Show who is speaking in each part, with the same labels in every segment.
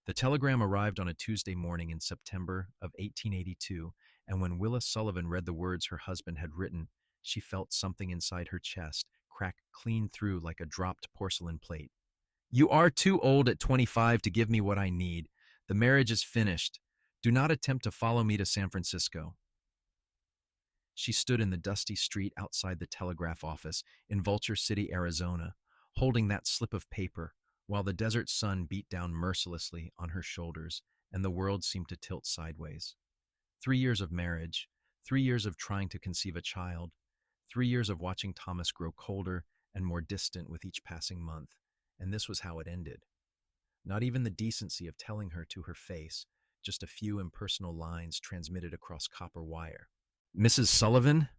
Speaker 1: The telegram arrived on a Tuesday morning in September of 1882, and when Willa Sullivan read the words her husband had written, she felt something inside her chest crack clean through like a dropped porcelain plate. You are too old at 25 to give me what I need. The marriage is finished. Do not attempt to follow me to San Francisco. She stood in the dusty street outside the telegraph office in Vulture City, Arizona, holding that slip of paper, while the desert sun beat down mercilessly on her shoulders and the world seemed to tilt sideways. 3 years of marriage, 3 years of trying to conceive a child, 3 years of watching Thomas grow colder and more distant with each passing month, and this was how it ended. Not even the decency of telling her to her face, just a few impersonal lines transmitted across copper wire. Mrs. Sullivan?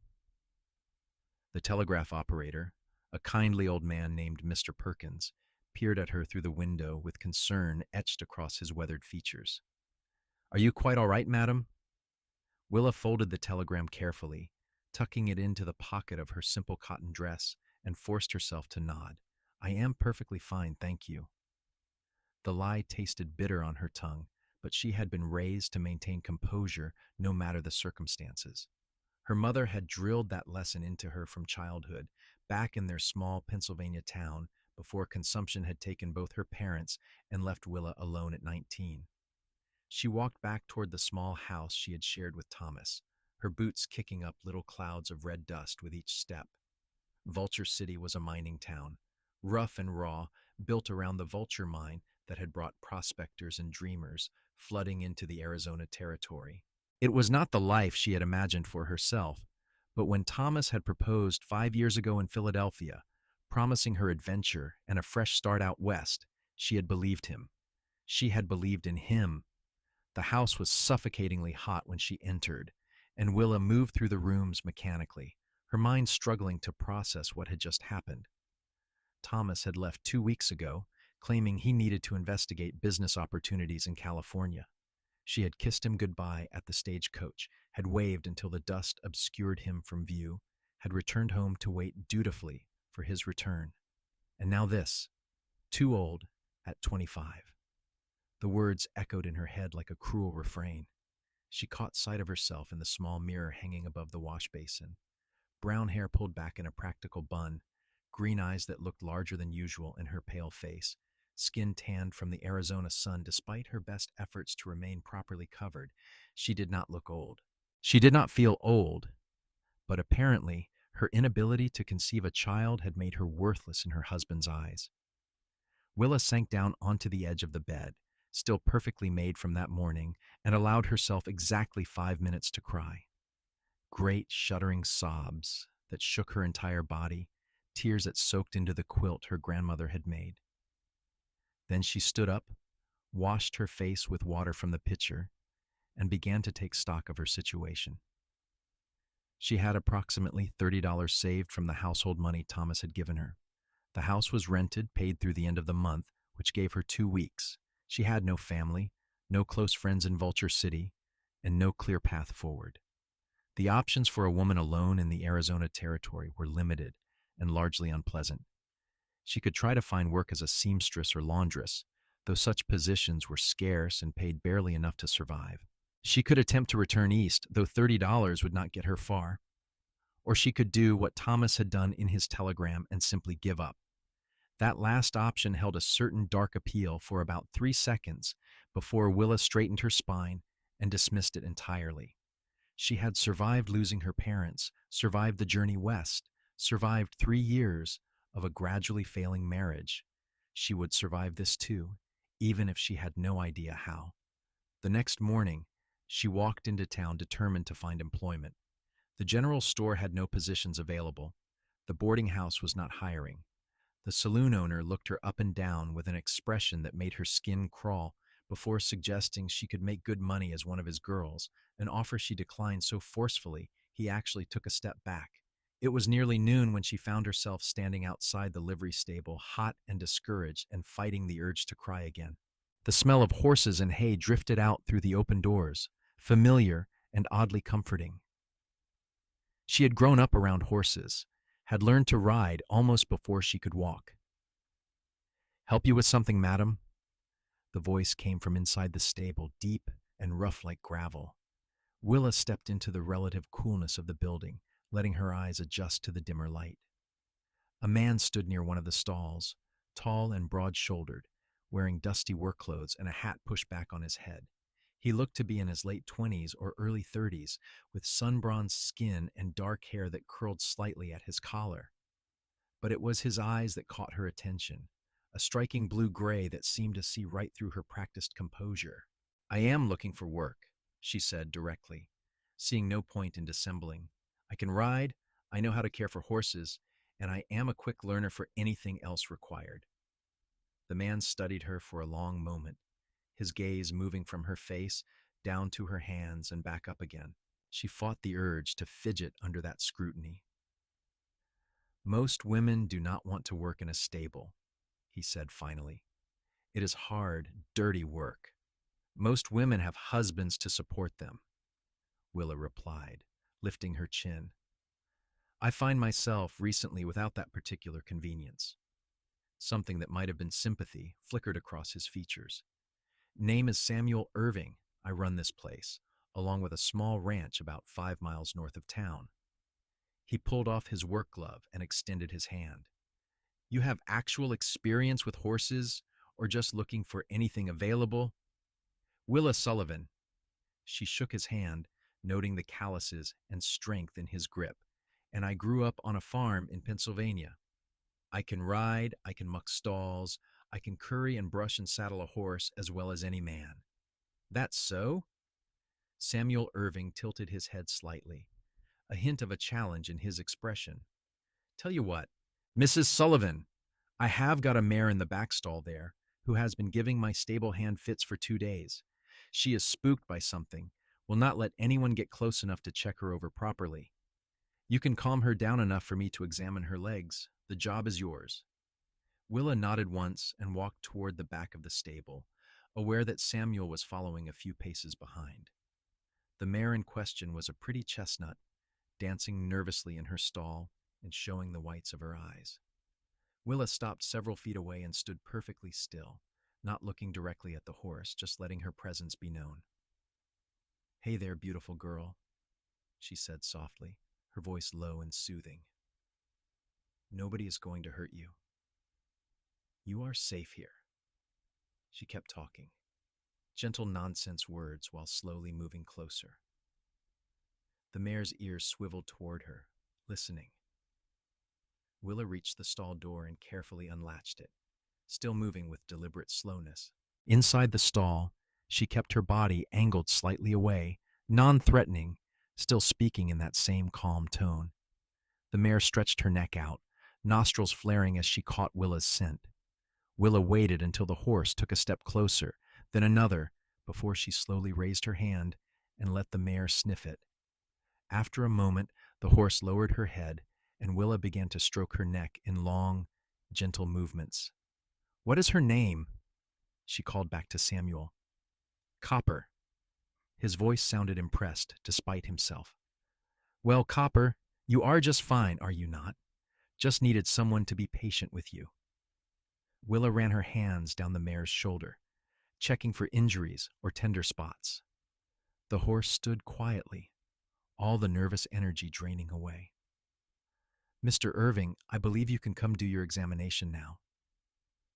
Speaker 1: The telegraph operator, a kindly old man named Mr. Perkins, peered at her through the window with concern etched across his weathered features. Are you quite all right, madam? Willa folded the telegram carefully, tucking it into the pocket of her simple cotton dress, and forced herself to nod. I am perfectly fine, thank you. The lie tasted bitter on her tongue, but she had been raised to maintain composure no matter the circumstances. Her mother had drilled that lesson into her from childhood, back in their small Pennsylvania town, before consumption had taken both her parents and left Willa alone at 19. She walked back toward the small house she had shared with Thomas, her boots kicking up little clouds of red dust with each step. Vulture City was a mining town, rough and raw, built around the Vulture mine that had brought prospectors and dreamers flooding into the Arizona territory. It was not the life she had imagined for herself, but when Thomas had proposed 5 years ago in Philadelphia, promising her adventure and a fresh start out west, she had believed him. She had believed in him. The house was suffocatingly hot when she entered, and Willa moved through the rooms mechanically, her mind struggling to process what had just happened. Thomas had left 2 weeks ago, claiming he needed to investigate business opportunities in California. She had kissed him goodbye at the stagecoach, had waved until the dust obscured him from view, had returned home to wait dutifully for his return. And now this, too old at 25. The words echoed in her head like a cruel refrain. She caught sight of herself in the small mirror hanging above the wash basin. Brown hair pulled back in a practical bun, green eyes that looked larger than usual in her pale face, skin tanned from the Arizona sun. Despite her best efforts to remain properly covered, she did not look old. She did not feel old, but apparently her inability to conceive a child had made her worthless in her husband's eyes. Willa sank down onto the edge of the bed, still perfectly made from that morning, and allowed herself exactly 5 minutes to cry. Great shuddering sobs that shook her entire body, tears that soaked into the quilt her grandmother had made. Then she stood up, washed her face with water from the pitcher, and began to take stock of her situation. She had approximately $30 saved from the household money Thomas had given her. The house was rented, paid through the end of the month, which gave her 2 weeks. She had no family, no close friends in Vulture City, and no clear path forward. The options for a woman alone in the Arizona territory were limited and largely unpleasant. She could try to find work as a seamstress or laundress, though such positions were scarce and paid barely enough to survive. She could attempt to return east, though $30 would not get her far. Or she could do what Thomas had done in his telegram and simply give up. That last option held a certain dark appeal for about 3 seconds before Willa straightened her spine and dismissed it entirely. She had survived losing her parents, survived the journey west, survived 3 years of a gradually failing marriage. She would survive this too, even if she had no idea how. The next morning, she walked into town determined to find employment. The general store had no positions available. The boarding house was not hiring. The saloon owner looked her up and down with an expression that made her skin crawl before suggesting she could make good money as one of his girls, an offer she declined so forcefully he actually took a step back. It was nearly noon when she found herself standing outside the livery stable, hot and discouraged and fighting the urge to cry again. The smell of horses and hay drifted out through the open doors, familiar and oddly comforting. She had grown up around horses, had learned to ride almost before she could walk. "Help you with something, madam?" The voice came from inside the stable, deep and rough like gravel. Willa stepped into the relative coolness of the building, letting her eyes adjust to the dimmer light. A man stood near one of the stalls, tall and broad-shouldered, wearing dusty work clothes and a hat pushed back on his head. He looked to be in his late 20s or early 30s, with sun-bronzed skin and dark hair that curled slightly at his collar. But it was his eyes that caught her attention, a striking blue-gray that seemed to see right through her practiced composure. "I am looking for work," she said directly, seeing no point in dissembling. "I can ride, I know how to care for horses, and I am a quick learner for anything else required." The man studied her for a long moment, his gaze moving from her face down to her hands and back up again. She fought the urge to fidget under that scrutiny. "Most women do not want to work in a stable," he said finally. "It is hard, dirty work. Most women have husbands to support them," Willa replied, lifting her chin. "I find myself recently without that particular convenience." Something that might have been sympathy flickered across his features. "Name is Samuel Irving. I run this place, along with a small ranch about 5 miles north of town." He pulled off his work glove and extended his hand. "You have actual experience with horses, or just looking for anything available?" "Willa Sullivan." She shook his hand, noting the calluses and strength in his grip. "And I grew up on a farm in Pennsylvania. I can ride, I can muck stalls, I can curry and brush and saddle a horse as well as any man." "That's so?" Samuel Irving tilted his head slightly, a hint of a challenge in his expression. "Tell you what, Mrs. Sullivan, I have got a mare in the back stall there who has been giving my stable hand fits for 2 days. She is spooked by something, will not let anyone get close enough to check her over properly. You can calm her down enough for me to examine her legs. The job is yours." Willa nodded once and walked toward the back of the stable, aware that Samuel was following a few paces behind. The mare in question was a pretty chestnut, dancing nervously in her stall and showing the whites of her eyes. Willa stopped several feet away and stood perfectly still, not looking directly at the horse, just letting her presence be known. "Hey there, beautiful girl," she said softly, her voice low and soothing. "Nobody is going to hurt you. You are safe here." She kept talking, gentle nonsense words while slowly moving closer. The mare's ears swiveled toward her, listening. Willa reached the stall door and carefully unlatched it, still moving with deliberate slowness. Inside the stall, she kept her body angled slightly away, non-threatening, still speaking in that same calm tone. The mare stretched her neck out, nostrils flaring as she caught Willa's scent. Willa waited until the horse took a step closer, then another, before she slowly raised her hand and let the mare sniff it. After a moment, the horse lowered her head, and Willa began to stroke her neck in long, gentle movements. "What is her name?" she called back to Samuel. "Copper." His voice sounded impressed, despite himself. "Well, Copper, you are just fine, are you not? Just needed someone to be patient with you." Willa ran her hands down the mare's shoulder, checking for injuries or tender spots. The horse stood quietly, all the nervous energy draining away. "Mr. Irving, I believe you can come do your examination now."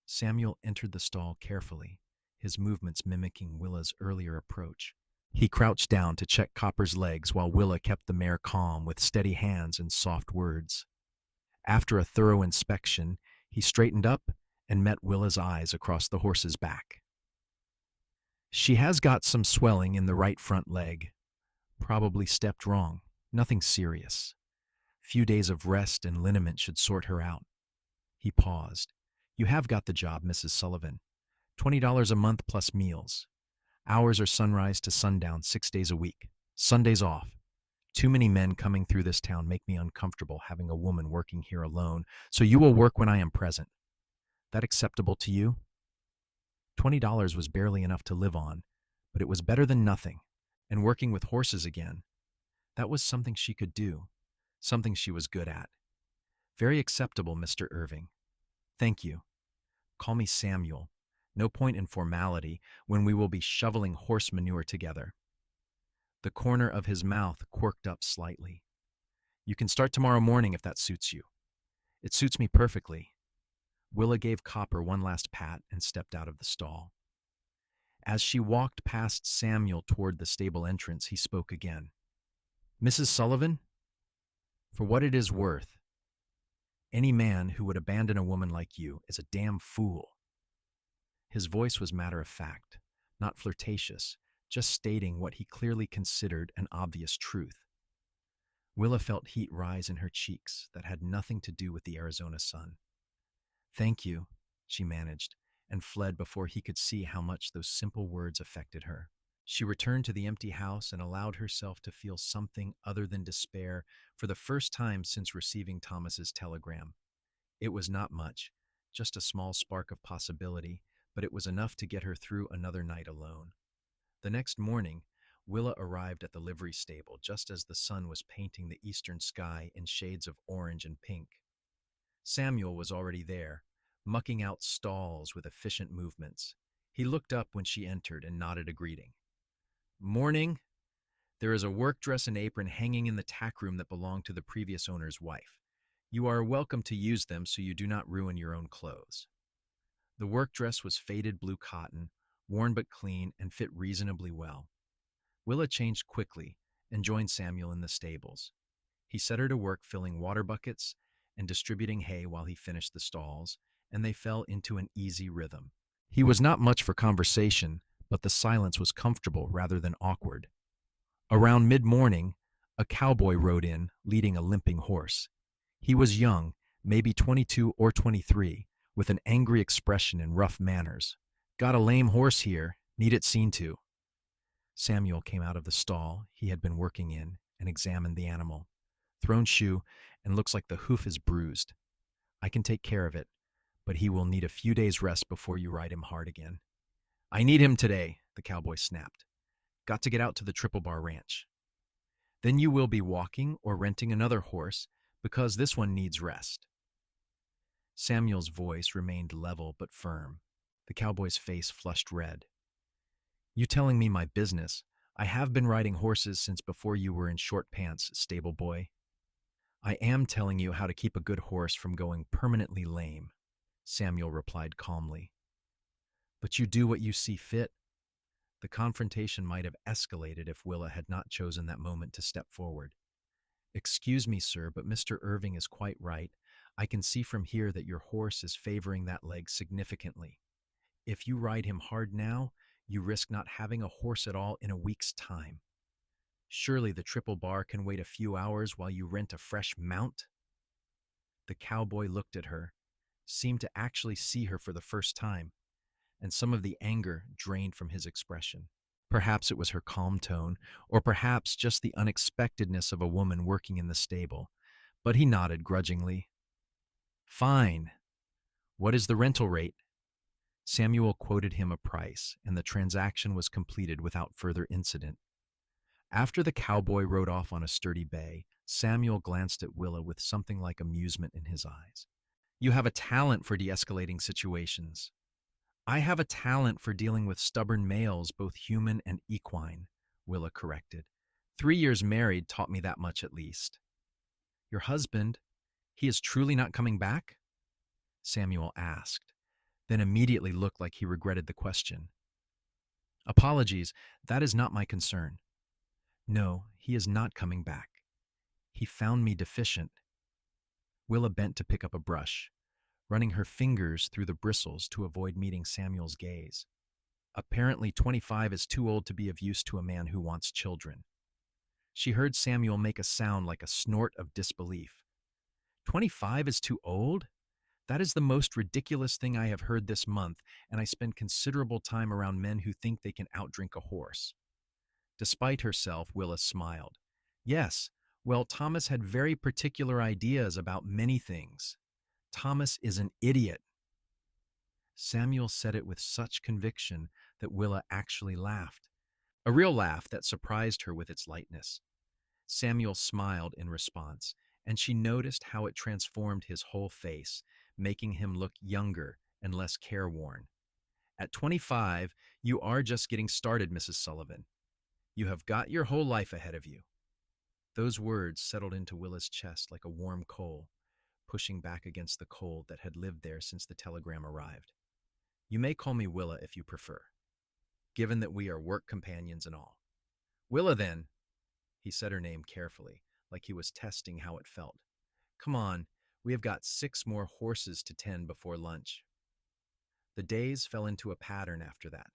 Speaker 1: Samuel entered the stall carefully, his movements mimicking Willa's earlier approach. He crouched down to check Copper's legs while Willa kept the mare calm with steady hands and soft words. After a thorough inspection, he straightened up and met Willa's eyes across the horse's back. "She has got some swelling in the right front leg. Probably stepped wrong. Nothing serious. Few days of rest and liniment should sort her out." He paused. "You have got the job, Mrs. Sullivan. $20 a month plus meals. Hours are sunrise to sundown 6 days a week. Sundays off. Too many men coming through this town make me uncomfortable having a woman working here alone, so you will work when I am present. That acceptable to you?" $20 was barely enough to live on, but it was better than nothing. And working with horses again, that was something she could do, something she was good at. "Very acceptable, Mr. Irving. Thank you. Call me Samuel. No point in formality when we will be shoveling horse manure together. The corner of his mouth quirked up slightly. You can start tomorrow morning if that suits you. It suits me perfectly. Willa gave Copper one last pat and stepped out of the stall. As she walked past Samuel toward the stable entrance, he spoke again. Mrs. Sullivan, for what it is worth, any man who would abandon a woman like you is a damn fool. His voice was matter of fact, not flirtatious, just stating what he clearly considered an obvious truth. Willa felt heat rise in her cheeks that had nothing to do with the Arizona sun. Thank you, she managed, and fled before he could see how much those simple words affected her. She returned to the empty house and allowed herself to feel something other than despair for the first time since receiving Thomas's telegram. It was not much, just a small spark of possibility, but it was enough to get her through another night alone. The next morning, Willa arrived at the livery stable just as the sun was painting the eastern sky in shades of orange and pink. Samuel was already there, mucking out stalls with efficient movements. He looked up when she entered and nodded a greeting. Morning. There is a work dress and apron hanging in the tack room that belonged to the previous owner's wife. You are welcome to use them so you do not ruin your own clothes. The work dress was faded blue cotton, worn but clean, and fit reasonably well. Willa changed quickly and joined Samuel in the stables. He set her to work filling water buckets and distributing hay while he finished the stalls, and they fell into an easy rhythm. He was not much for conversation, but the silence was comfortable rather than awkward. Around mid-morning, a cowboy rode in, leading a limping horse. He was young, maybe 22 or 23, with an angry expression and rough manners. Got a lame horse here, need it seen to. Samuel came out of the stall he had been working in and examined the animal. Thrown shoe, and looks like the hoof is bruised. I can take care of it, but he will need a few days' rest before you ride him hard again. I need him today, the cowboy snapped. Got to get out to the Triple Bar Ranch. Then you will be walking or renting another horse because this one needs rest. Samuel's voice remained level but firm. The cowboy's face flushed red. You telling me my business? I have been riding horses since before you were in short pants, stable boy. I am telling you how to keep a good horse from going permanently lame, Samuel replied calmly. But you do what you see fit. The confrontation might have escalated if Willa had not chosen that moment to step forward. Excuse me, sir, but Mr. Irving is quite right. I can see from here that your horse is favoring that leg significantly. If you ride him hard now, you risk not having a horse at all in a week's time. Surely the Triple Bar can wait a few hours while you rent a fresh mount? The cowboy looked at her, seemed to actually see her for the first time, and some of the anger drained from his expression. Perhaps it was her calm tone, or perhaps just the unexpectedness of a woman working in the stable, but he nodded grudgingly. Fine. What is the rental rate? Samuel quoted him a price, and the transaction was completed without further incident. After the cowboy rode off on a sturdy bay, Samuel glanced at Willa with something like amusement in his eyes. You have a talent for de-escalating situations. I have a talent for dealing with stubborn males, both human and equine, Willa corrected. 3 years married taught me that much at least. Your husband, he is truly not coming back? Samuel asked, then immediately looked like he regretted the question. Apologies, that is not my concern. No, he is not coming back. He found me deficient. Willa bent to pick up a brush, running her fingers through the bristles to avoid meeting Samuel's gaze. Apparently 25 is too old to be of use to a man who wants children. She heard Samuel make a sound like a snort of disbelief. 25 is too old? That is the most ridiculous thing I have heard this month, and I spend considerable time around men who think they can outdrink a horse. Despite herself, Willa smiled. Yes, well, Thomas had very particular ideas about many things. Thomas is an idiot. Samuel said it with such conviction that Willa actually laughed. A real laugh that surprised her with its lightness. Samuel smiled in response, and she noticed how it transformed his whole face, making him look younger and less careworn. At 25, you are just getting started, Mrs. Sullivan. You have got your whole life ahead of you. Those words settled into Willa's chest like a warm coal, pushing back against the cold that had lived there since the telegram arrived. You may call me Willa if you prefer, given that we are work companions and all. Willa, then, he said her name carefully, like he was testing how it felt. Come on, we have got 6 more horses to tend before lunch. The days fell into a pattern after that.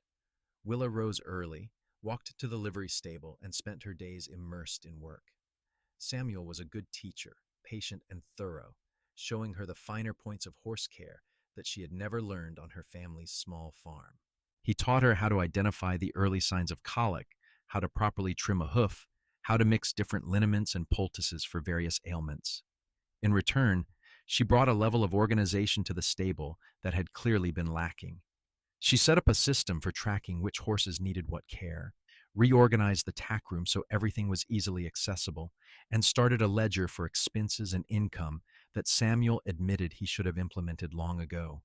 Speaker 1: Willa rose early, walked to the livery stable, and spent her days immersed in work. Samuel was a good teacher, patient and thorough, showing her the finer points of horse care that she had never learned on her family's small farm. He taught her how to identify the early signs of colic, how to properly trim a hoof, how to mix different liniments and poultices for various ailments. In return, she brought a level of organization to the stable that had clearly been lacking. She set up a system for tracking which horses needed what care, reorganized the tack room so everything was easily accessible, and started a ledger for expenses and income that Samuel admitted he should have implemented long ago.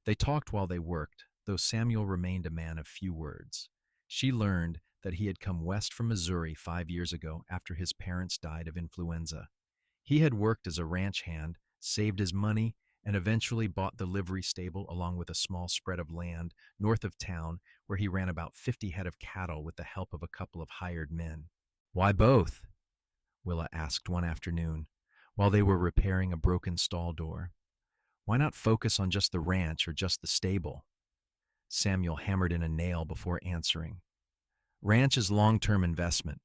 Speaker 1: They talked while they worked, though Samuel remained a man of few words. She learned that he had come west from Missouri 5 years ago after his parents died of influenza. He had worked as a ranch hand, saved his money, and eventually bought the livery stable along with a small spread of land north of town where he ran about 50 head of cattle with the help of a couple of hired men. Why both? Willa asked one afternoon while they were repairing a broken stall door. Why not focus on just the ranch or just the stable? Samuel hammered in a nail before answering. Ranch is long-term investment.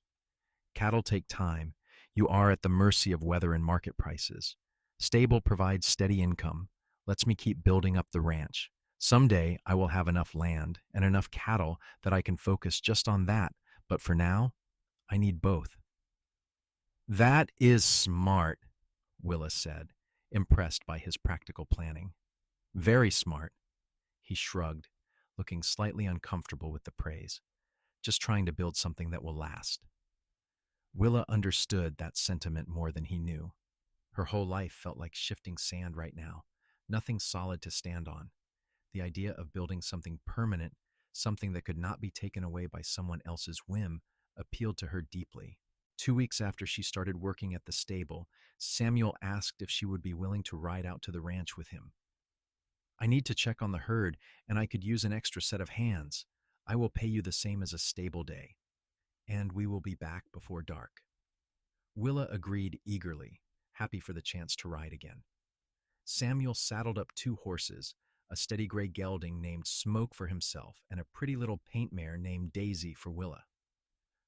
Speaker 1: Cattle take time. You are at the mercy of weather and market prices. Stable provides steady income, lets me keep building up the ranch. Someday I will have enough land and enough cattle that I can focus just on that, but for now, I need both. That is smart, Willa said, impressed by his practical planning. Very smart. He shrugged, looking slightly uncomfortable with the praise. Just trying to build something that will last. Willa understood that sentiment more than he knew. Her whole life felt like shifting sand right now, nothing solid to stand on. The idea of building something permanent, something that could not be taken away by someone else's whim, appealed to her deeply. 2 weeks after she started working at the stable, Samuel asked if she would be willing to ride out to the ranch with him. I need to check on the herd, and I could use an extra set of hands. I will pay you the same as a stable day, and we will be back before dark. Willa agreed eagerly, happy for the chance to ride again. Samuel saddled up 2 horses, a steady gray gelding named Smoke for himself and a pretty little paint mare named Daisy for Willa.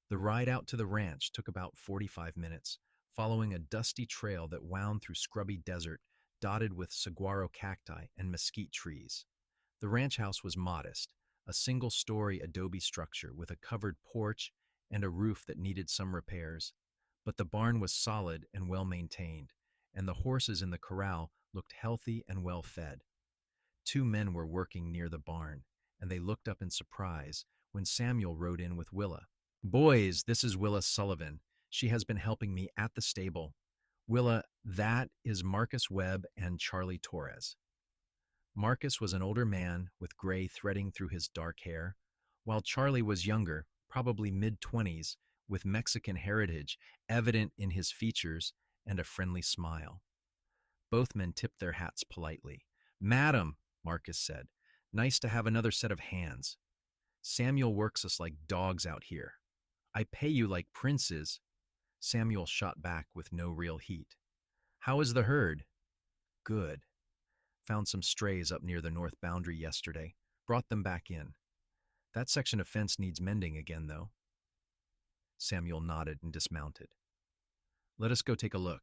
Speaker 1: The ride out to the ranch took about 45 minutes, following a dusty trail that wound through scrubby desert dotted with saguaro cacti and mesquite trees. The ranch house was modest, a single-story adobe structure with a covered porch and a roof that needed some repairs, but the barn was solid and well-maintained, and the horses in the corral looked healthy and well-fed. 2 men were working near the barn, and they looked up in surprise when Samuel rode in with Willa. Boys, this is Willa Sullivan. She has been helping me at the stable. Willa, that is Marcus Webb and Charlie Torres. Marcus was an older man with gray threading through his dark hair, while Charlie was younger, probably mid-20s, with Mexican heritage evident in his features and a friendly smile. Both men tipped their hats politely. Madam, Marcus said, nice to have another set of hands. Samuel works us like dogs out here. I pay you like princes. Samuel shot back with no real heat. How is the herd? Good. Found some strays up near the north boundary yesterday. Brought them back in. That section of fence needs mending again, though. Samuel nodded and dismounted. Let us go take a look.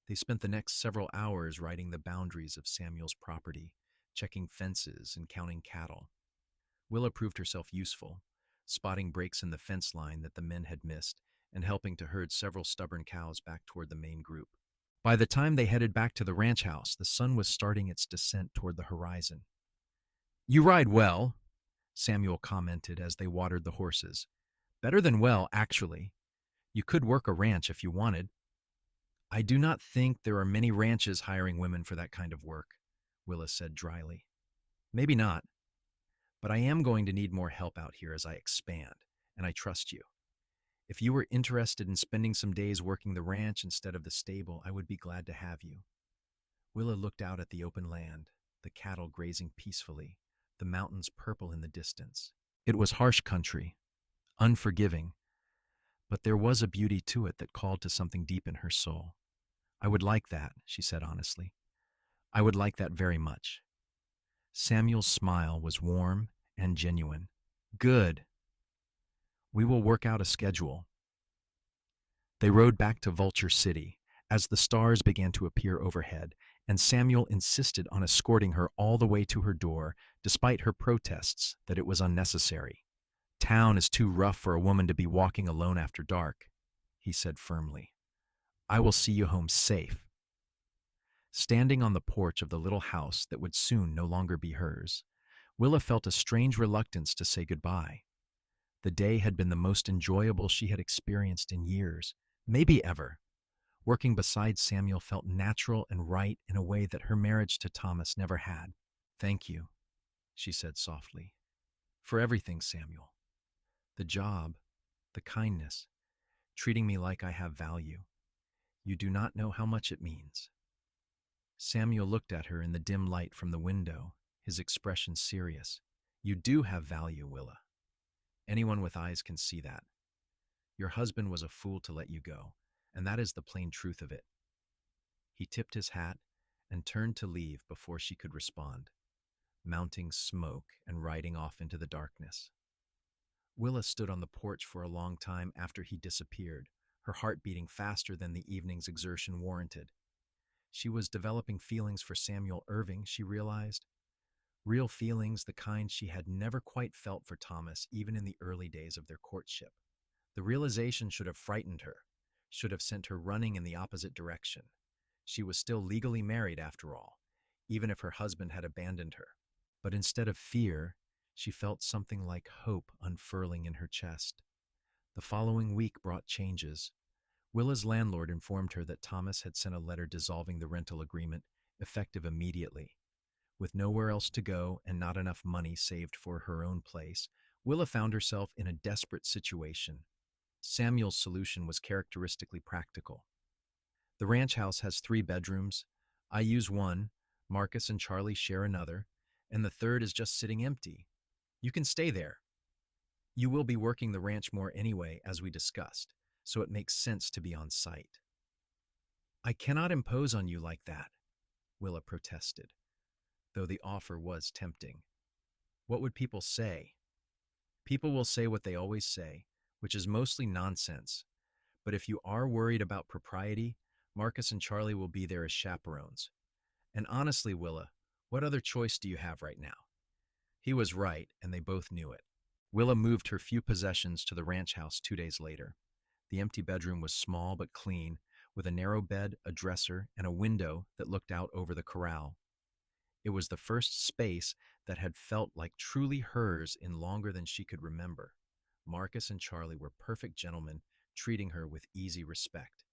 Speaker 1: They spent the next several hours riding the boundaries of Samuel's property, checking fences and counting cattle. Willa proved herself useful, spotting breaks in the fence line that the men had missed and helping to herd several stubborn cows back toward the main group. By the time they headed back to the ranch house, the sun was starting its descent toward the horizon. You ride well, Samuel commented as they watered the horses. Better than well, actually. You could work a ranch if you wanted. I do not think there are many ranches hiring women for that kind of work, Willa said dryly. Maybe not. But I am going to need more help out here as I expand, and I trust you. If you were interested in spending some days working the ranch instead of the stable, I would be glad to have you. Willa looked out at the open land, the cattle grazing peacefully, the mountains purple in the distance. It was harsh country, unforgiving, but there was a beauty to it that called to something deep in her soul. I would like that, she said honestly. I would like that very much. Samuel's smile was warm and genuine. Good. We will work out a schedule. They rode back to Vulture City as the stars began to appear overhead, and Samuel insisted on escorting her all the way to her door, despite her protests that it was unnecessary. Town is too rough for a woman to be walking alone after dark, he said firmly. I will see you home safe. Standing on the porch of the little house that would soon no longer be hers, Willa felt a strange reluctance to say goodbye. The day had been the most enjoyable she had experienced in years, maybe ever. Working beside Samuel felt natural and right in a way that her marriage to Thomas never had. Thank you, she said softly, for everything, Samuel. The job, the kindness, treating me like I have value. You do not know how much it means. Samuel looked at her in the dim light from the window, his expression serious. You do have value, Willa. Anyone with eyes can see that. Your husband was a fool to let you go, and that is the plain truth of it. He tipped his hat and turned to leave before she could respond, mounting smoke and riding off into the darkness. Willa stood on the porch for a long time after he disappeared, her heart beating faster than the evening's exertion warranted. She was developing feelings for Samuel Irving, she realized. Real feelings, the kind she had never quite felt for Thomas, even in the early days of their courtship. The realization should have frightened her, should have sent her running in the opposite direction. She was still legally married, after all, even if her husband had abandoned her. But instead of fear, she felt something like hope unfurling in her chest. The following week brought changes. Willa's landlord informed her that Thomas had sent a letter dissolving the rental agreement, effective immediately. With nowhere else to go and not enough money saved for her own place, Willa found herself in a desperate situation. Samuel's solution was characteristically practical. The ranch house has 3 bedrooms. I use one, Marcus and Charlie share another, and the third is just sitting empty. You can stay there. You will be working the ranch more anyway, as we discussed, so it makes sense to be on site. I cannot impose on you like that, Willa protested, though the offer was tempting. What would people say? People will say what they always say, which is mostly nonsense. But if you are worried about propriety, Marcus and Charlie will be there as chaperones. And honestly, Willa, what other choice do you have right now? He was right, and they both knew it. Willa moved her few possessions to the ranch house 2 days later. The empty bedroom was small but clean, with a narrow bed, a dresser, and a window that looked out over the corral. It was the first space that had felt like truly hers in longer than she could remember. Marcus and Charlie were perfect gentlemen, treating her with easy respect.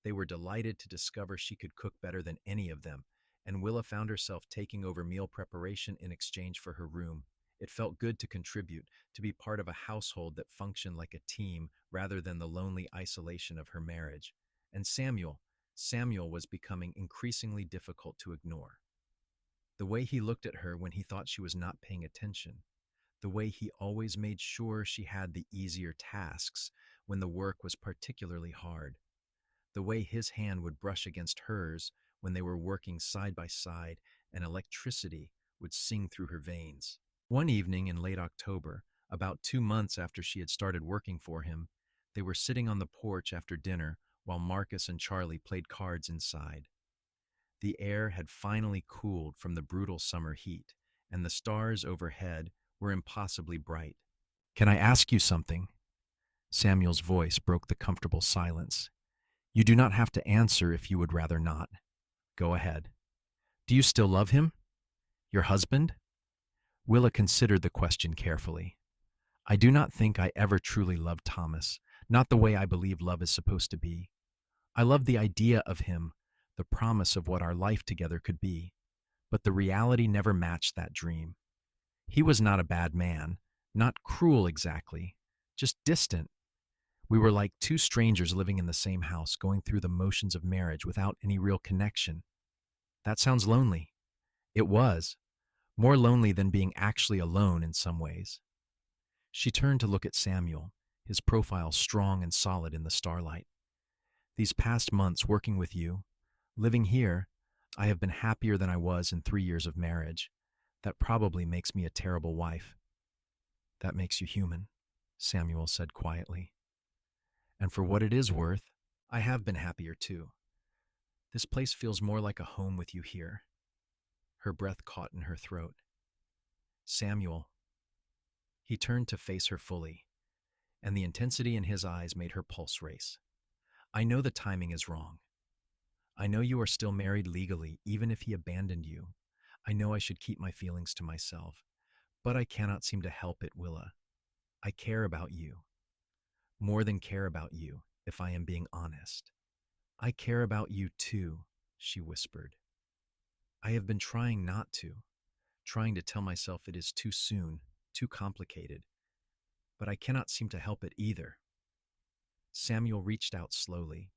Speaker 1: They were delighted to discover she could cook better than any of them, and Willa found herself taking over meal preparation in exchange for her room. It felt good to contribute, to be part of a household that functioned like a team rather than the lonely isolation of her marriage. And Samuel was becoming increasingly difficult to ignore. The way he looked at her when he thought she was not paying attention, the way he always made sure she had the easier tasks when the work was particularly hard, the way his hand would brush against hers when they were working side by side and electricity would sing through her veins. One evening in late October, about 2 months after she had started working for him, they were sitting on the porch after dinner while Marcus and Charlie played cards inside. The air had finally cooled from the brutal summer heat, and the stars overhead were impossibly bright. Can I ask you something? Samuel's voice broke the comfortable silence. You do not have to answer if you would rather not. Go ahead. Do you still love him? Your husband? Willa considered the question carefully. I do not think I ever truly loved Thomas, not the way I believe love is supposed to be. I loved the idea of him, the promise of what our life together could be, but the reality never matched that dream. He was not a bad man, not cruel exactly, just distant. We were like two strangers living in the same house, going through the motions of marriage without any real connection. That sounds lonely. It was. More lonely than being actually alone in some ways. She turned to look at Samuel, his profile strong and solid in the starlight. These past months working with you, living here, I have been happier than I was in 3 years of marriage. That probably makes me a terrible wife. That makes you human, Samuel said quietly. And for what it is worth, I have been happier too. This place feels more like a home with you here. Her breath caught in her throat. Samuel. He turned to face her fully, and the intensity in his eyes made her pulse race. I know the timing is wrong. I know you are still married legally, even if he abandoned you. I know I should keep my feelings to myself, but I cannot seem to help it, Willa. I care about you. More than care about you, if I am being honest. I care about you too, she whispered. I have been trying not to, trying to tell myself it is too soon, too complicated, but I cannot seem to help it either. Samuel reached out slowly,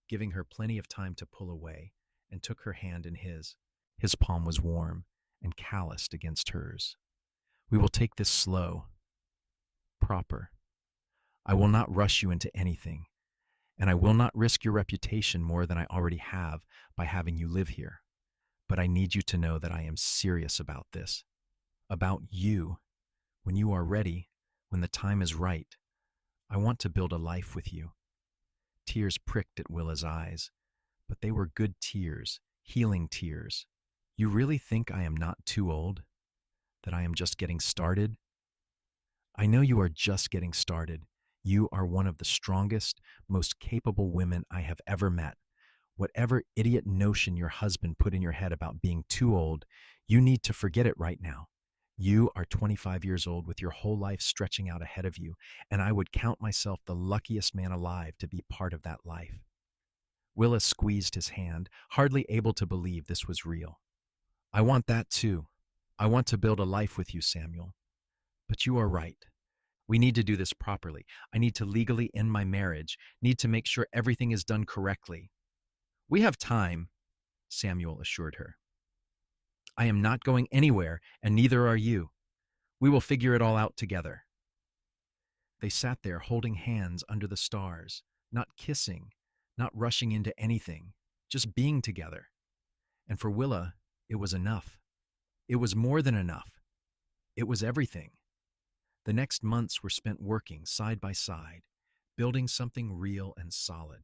Speaker 1: giving her plenty of time to pull away, and took her hand in his. His palm was warm and calloused against hers. We will take this slow, proper. I will not rush you into anything, and I will not risk your reputation more than I already have by having you live here. But I need you to know that I am serious about this. About you. When you are ready, when the time is right, I want to build a life with you. Tears pricked at Willa's eyes, but they were good tears, healing tears. You really think I am not too old? That I am just getting started? I know you are just getting started. You are one of the strongest, most capable women I have ever met. Whatever idiot notion your husband put in your head about being too old, you need to forget it right now. You are 25 years old with your whole life stretching out ahead of you, and I would count myself the luckiest man alive to be part of that life. Willa squeezed his hand, hardly able to believe this was real. I want that too. I want to build a life with you, Samuel. But you are right. We need to do this properly. I need to legally end my marriage, need to make sure everything is done correctly. We have time, Samuel assured her. I am not going anywhere, and neither are you. We will figure it all out together. They sat there holding hands under the stars, not kissing, not rushing into anything, just being together. And for Willa, it was enough. It was more than enough. It was everything. The next months were spent working side by side, building something real and solid.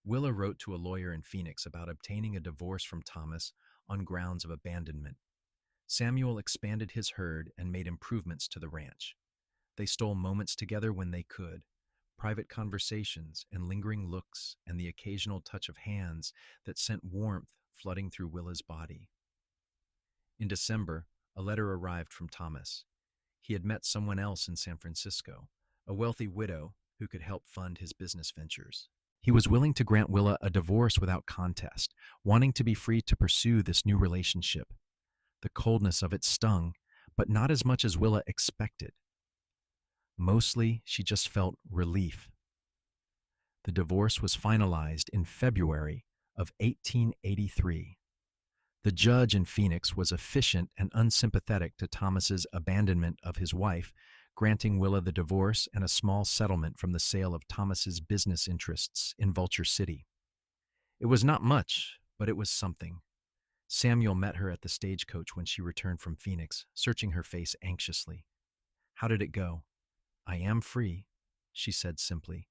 Speaker 1: Willa wrote to a lawyer in Phoenix about obtaining a divorce from Thomas on grounds of abandonment. Samuel expanded his herd and made improvements to the ranch. They stole moments together when they could, private conversations and lingering looks and the occasional touch of hands that sent warmth flooding through Willa's body. In December, a letter arrived from Thomas. He had met someone else in San Francisco, a wealthy widow who could help fund his business ventures. He was willing to grant Willa a divorce without contest, wanting to be free to pursue this new relationship. The coldness of it stung, but not as much as Willa expected. Mostly, she just felt relief. The divorce was finalized in February of 1883. The judge in Phoenix was efficient and unsympathetic to Thomas's abandonment of his wife, granting Willa the divorce and a small settlement from the sale of Thomas's business interests in Vulture City. It was not much, but it was something. Samuel met her at the stagecoach when she returned from Phoenix, searching her face anxiously. How did it go? I am free, she said simply.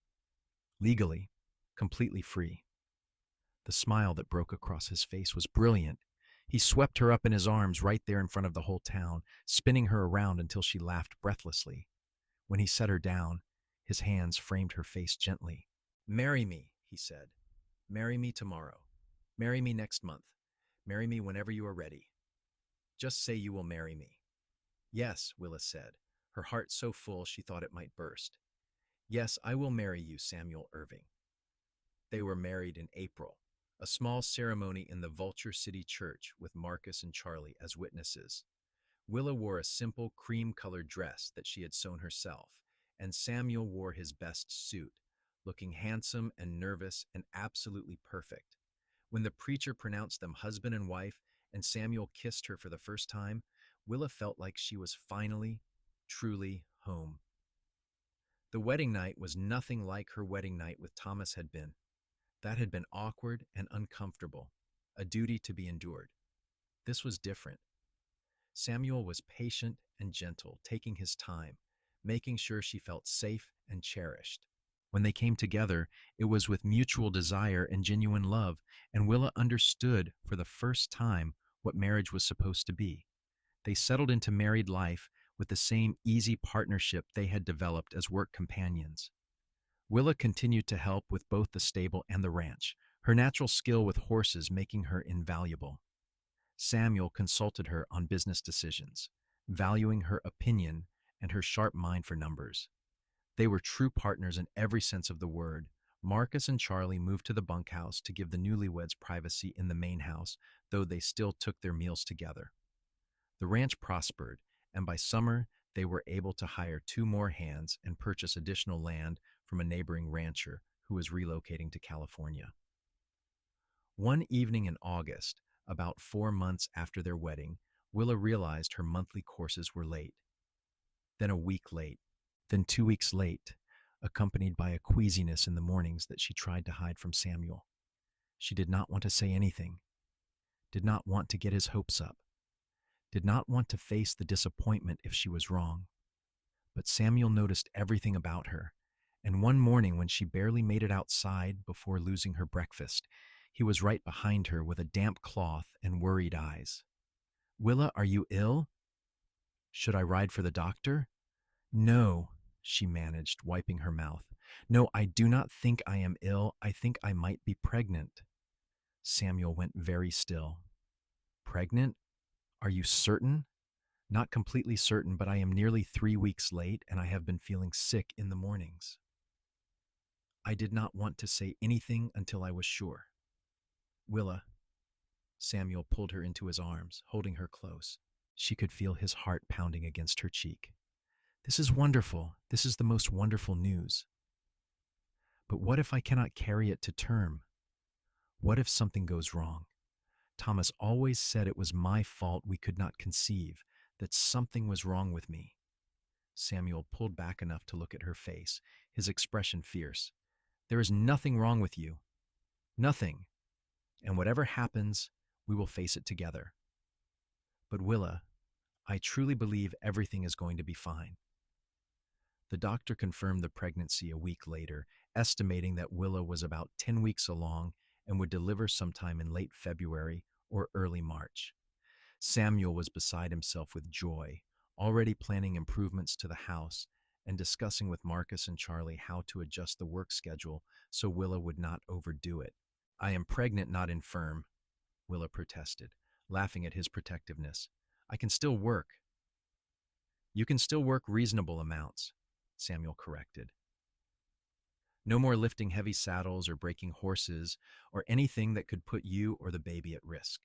Speaker 1: Legally, completely free. The smile that broke across his face was brilliant. He swept her up in his arms right there in front of the whole town, spinning her around until she laughed breathlessly. When he set her down, his hands framed her face gently. Marry me, he said. Marry me tomorrow. Marry me next month. Marry me whenever you are ready. Just say you will marry me. Yes, Willa said, her heart so full she thought it might burst. Yes, I will marry you, Samuel Irving. They were married in April, a small ceremony in the Vulture City Church with Marcus and Charlie as witnesses. Willa wore a simple cream-colored dress that she had sewn herself, and Samuel wore his best suit, looking handsome and nervous and absolutely perfect. When the preacher pronounced them husband and wife and Samuel kissed her for the first time, Willa felt like she was finally, truly home. The wedding night was nothing like her wedding night with Thomas had been. That had been awkward and uncomfortable, a duty to be endured. This was different. Samuel was patient and gentle, taking his time, making sure she felt safe and cherished. When they came together, it was with mutual desire and genuine love, and Willa understood for the first time what marriage was supposed to be. They settled into married life with the same easy partnership they had developed as work companions. Willa continued to help with both the stable and the ranch, her natural skill with horses making her invaluable. Samuel consulted her on business decisions, valuing her opinion and her sharp mind for numbers. They were true partners in every sense of the word. Marcus and Charlie moved to the bunkhouse to give the newlyweds privacy in the main house, though they still took their meals together. The ranch prospered, and by summer, they were able to hire 2 more hands and purchase additional land from a neighboring rancher who was relocating to California. One evening in August, about 4 months after their wedding, Willa realized her monthly courses were late. Then a week late. Then 2 weeks late, accompanied by a queasiness in the mornings that she tried to hide from Samuel. She did not want to say anything, did not want to get his hopes up, did not want to face the disappointment if she was wrong. But Samuel noticed everything about her, and one morning when she barely made it outside before losing her breakfast, he was right behind her with a damp cloth and worried eyes. "Willa, are you ill? Should I ride for the doctor?" "No," she managed, wiping her mouth. "No, I do not think I am ill. I think I might be pregnant." Samuel went very still. "Pregnant? Are you certain?" "Not completely certain, but I am nearly 3 weeks late, and I have been feeling sick in the mornings." I did not want to say anything until I was sure. "Willa." Samuel pulled her into his arms, holding her close. She could feel his heart pounding against her cheek. "This is wonderful. This is the most wonderful news. But what if I cannot carry it to term? What if something goes wrong? Thomas always said it was my fault we could not conceive, that something was wrong with me." Samuel pulled back enough to look at her face, his expression fierce. "There is nothing wrong with you. Nothing. And whatever happens, we will face it together. But Willa, I truly believe everything is going to be fine." The doctor confirmed the pregnancy a week later, estimating that Willa was about 10 weeks along and would deliver sometime in late February or early March. Samuel was beside himself with joy, already planning improvements to the house and discussing with Marcus and Charlie how to adjust the work schedule so Willa would not overdo it. "I am pregnant, not infirm," Willa protested, laughing at his protectiveness. "I can still work." "You can still work reasonable amounts," Samuel corrected. "No more lifting heavy saddles or breaking horses or anything that could put you or the baby at risk."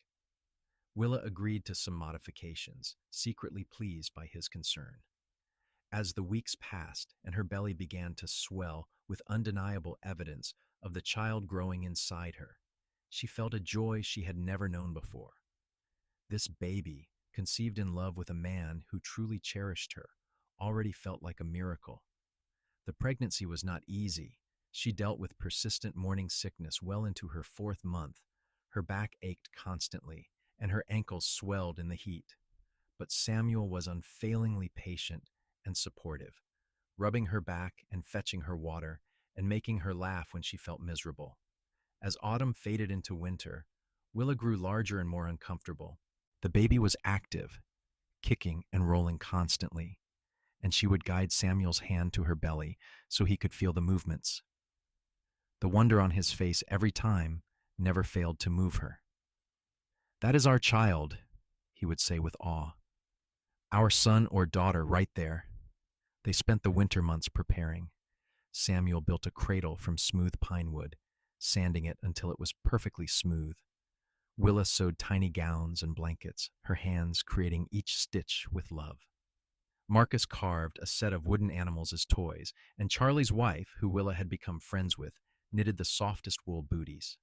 Speaker 1: Willa agreed to some modifications, secretly pleased by his concern. As the weeks passed and her belly began to swell with undeniable evidence of the child growing inside her, she felt a joy she had never known before. This baby, conceived in love with a man who truly cherished her, already felt like a miracle. The pregnancy was not easy. She dealt with persistent morning sickness well into her 4th month. Her back ached constantly, and her ankles swelled in the heat. But Samuel was unfailingly patient and supportive, rubbing her back and fetching her water and making her laugh when she felt miserable. As autumn faded into winter, Willa grew larger and more uncomfortable. The baby was active, kicking and rolling constantly, and she would guide Samuel's hand to her belly so he could feel the movements. The wonder on his face every time never failed to move her. "That is our child," he would say with awe. "Our son or daughter right there." They spent the winter months preparing. Samuel built a cradle from smooth pine wood, sanding it until it was perfectly smooth. Willa sewed tiny gowns and blankets, her hands creating each stitch with love. Marcus carved a set of wooden animals as toys, and Charlie's wife, who Willa had become friends with, knitted the softest wool booties.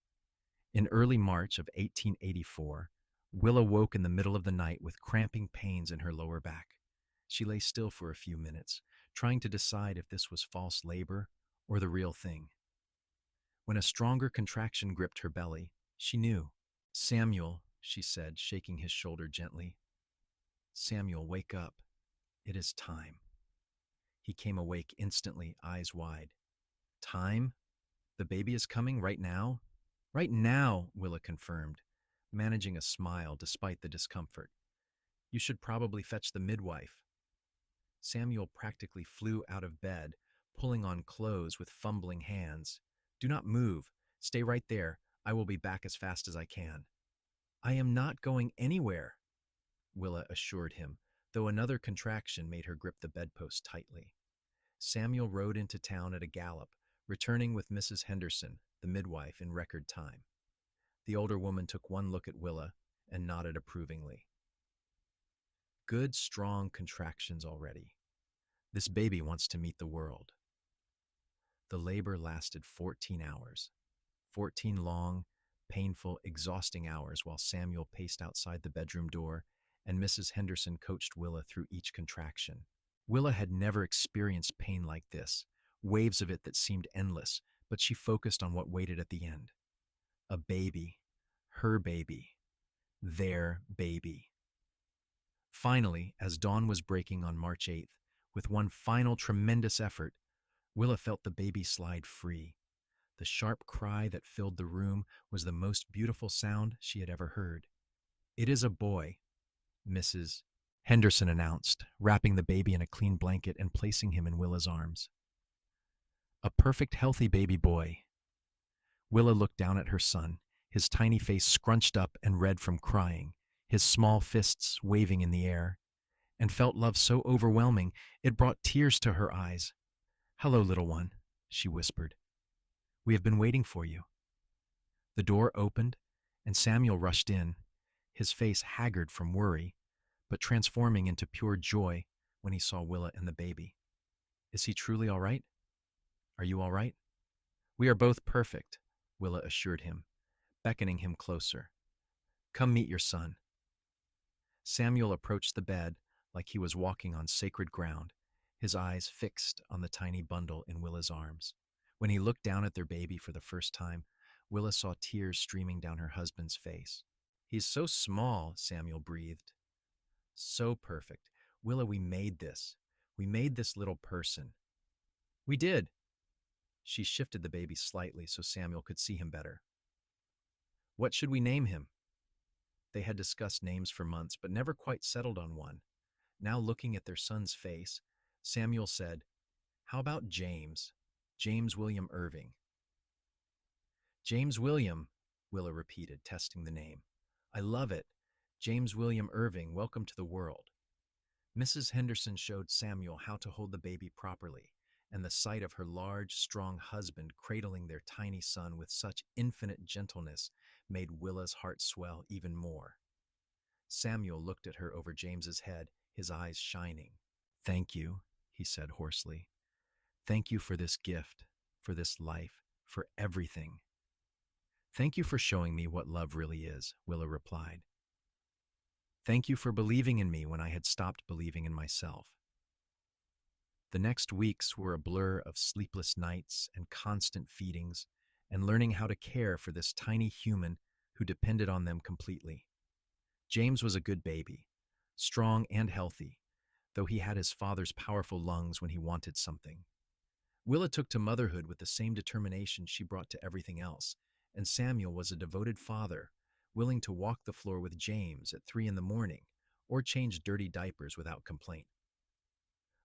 Speaker 1: In early March of 1884, Willa woke in the middle of the night with cramping pains in her lower back. She lay still for a few minutes, trying to decide if this was false labor or the real thing. When a stronger contraction gripped her belly, she knew. Samuel, she said, shaking his shoulder gently. Samuel, wake up. It is time. He came awake instantly, eyes wide. Time? The baby is coming right now? Right now, Willa confirmed, managing a smile despite the discomfort. You should probably fetch the midwife. Samuel practically flew out of bed, pulling on clothes with fumbling hands. Do not move. Stay right there. I will be back as fast as I can. I am not going anywhere, Willa assured him, though another contraction made her grip the bedpost tightly. Samuel rode into town at a gallop, returning with Mrs. Henderson, the midwife, in record time. The older woman took one look at Willa and nodded approvingly. Good, strong contractions already. This baby wants to meet the world. The labor lasted 14 hours. 14 long, painful, exhausting hours while Samuel paced outside the bedroom door and Mrs. Henderson coached Willa through each contraction. Willa had never experienced pain like this, waves of it that seemed endless, but she focused on what waited at the end. A baby. Her baby. Their baby. Finally, as dawn was breaking on March 8th, with one final tremendous effort, Willa felt the baby slide free. The sharp cry that filled the room was the most beautiful sound she had ever heard. It is a boy, Mrs. Henderson announced, wrapping the baby in a clean blanket and placing him in Willa's arms. A perfect, healthy baby boy. Willa looked down at her son, his tiny face scrunched up and red from crying, his small fists waving in the air, and felt love so overwhelming it brought tears to her eyes. Hello, little one, she whispered. We have been waiting for you. The door opened, and Samuel rushed in, his face haggard from worry, but transforming into pure joy when he saw Willa and the baby. Is he truly all right? Are you all right? We are both perfect, Willa assured him, beckoning him closer. Come meet your son. Samuel approached the bed like he was walking on sacred ground, his eyes fixed on the tiny bundle in Willa's arms. When he looked down at their baby for the first time, Willa saw tears streaming down her husband's face. He's so small, Samuel breathed. So perfect. Willa, we made this. We made this little person. We did. She shifted the baby slightly so Samuel could see him better. What should we name him? They had discussed names for months, but never quite settled on one. Now looking at their son's face, Samuel said, How about James? James William Irving. James William, Willa repeated, testing the name. I love it. James William Irving, welcome to the world. Mrs. Henderson showed Samuel how to hold the baby properly, and the sight of her large, strong husband cradling their tiny son with such infinite gentleness made Willa's heart swell even more. Samuel looked at her over James's head, his eyes shining. Thank you, he said hoarsely. Thank you for this gift, for this life, for everything. Thank you for showing me what love really is, Willa replied. Thank you for believing in me when I had stopped believing in myself. The next weeks were a blur of sleepless nights and constant feedings, and learning how to care for this tiny human who depended on them completely. James was a good baby, strong and healthy, though he had his father's powerful lungs when he wanted something. Willa took to motherhood with the same determination she brought to everything else, and Samuel was a devoted father, willing to walk the floor with James at 3 a.m. or change dirty diapers without complaint.